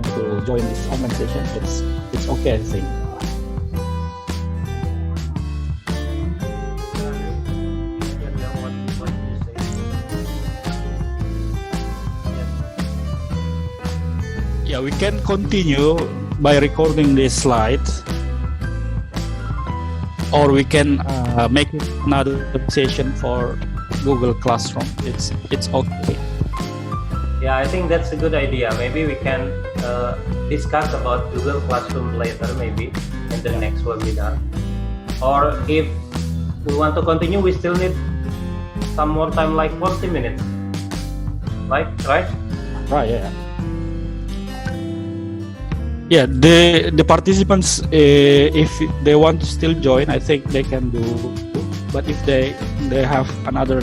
time to join this online session, it's okay, I think. Yeah, we can continue by recording this slide, or we can make another session for Google Classroom. It's okay. Yeah, I think that's a good idea. Maybe we can discuss about Google Classroom later, maybe in the next webinar. Or if we want to continue, we still need some more time, like 40 minutes. Right? Right, yeah. Yeah, the participants, if they want to still join, I think they can do. But if they have another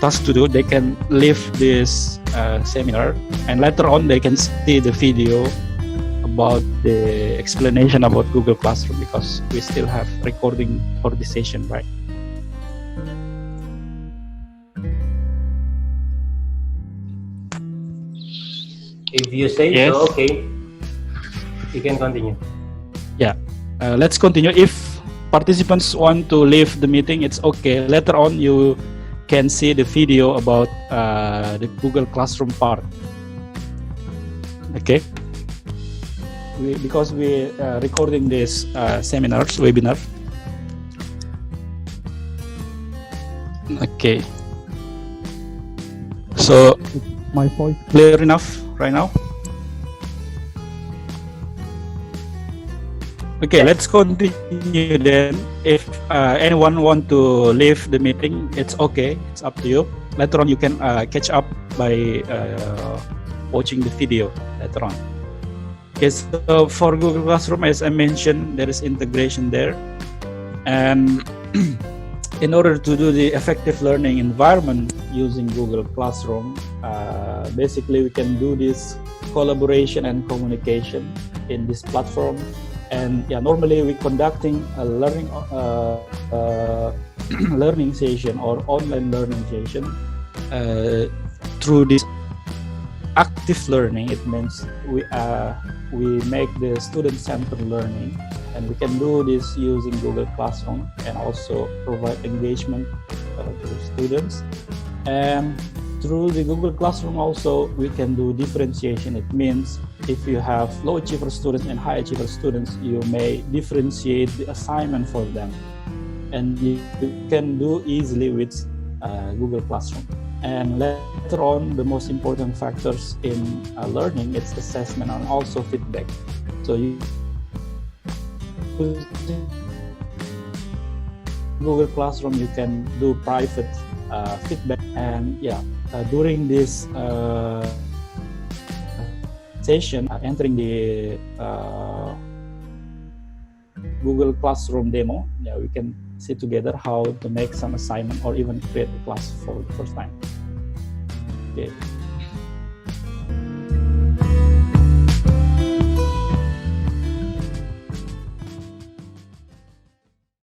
task to do, they can leave this seminar, and later on they can see the video about the explanation about Google Classroom, because we still have recording for this session, right? If you say yes. So, okay, you can continue. Yeah, let's continue. If participants want to leave the meeting, it's okay. Later on, you can see the video about the Google Classroom part. Okay, because we recording this webinar. Okay, so my voice clear enough right now? Okay, let's continue then. If anyone want to leave the meeting, it's okay. It's up to you. Later on, you can catch up by watching the video later on. Okay, so for Google Classroom, as I mentioned, there is integration there. And in order to do the effective learning environment using Google Classroom, basically we can do this collaboration and communication in this platform. And yeah, normally we're conducting a learning learning session or online learning session through this active learning. It means we make the student-centered learning, and we can do this using Google Classroom and also provide engagement to the students. And through the Google Classroom also, we can do differentiation. It means if you have low achiever students and high achiever students, you may differentiate the assignment for them. And you can do easily with Google Classroom. And later on, the most important factors in learning, it's assessment and also feedback. So you Google Classroom, you can do private feedback, and during this session, entering the Google Classroom demo, we can see together how to make some assignment or even create a class for the first time. Okay.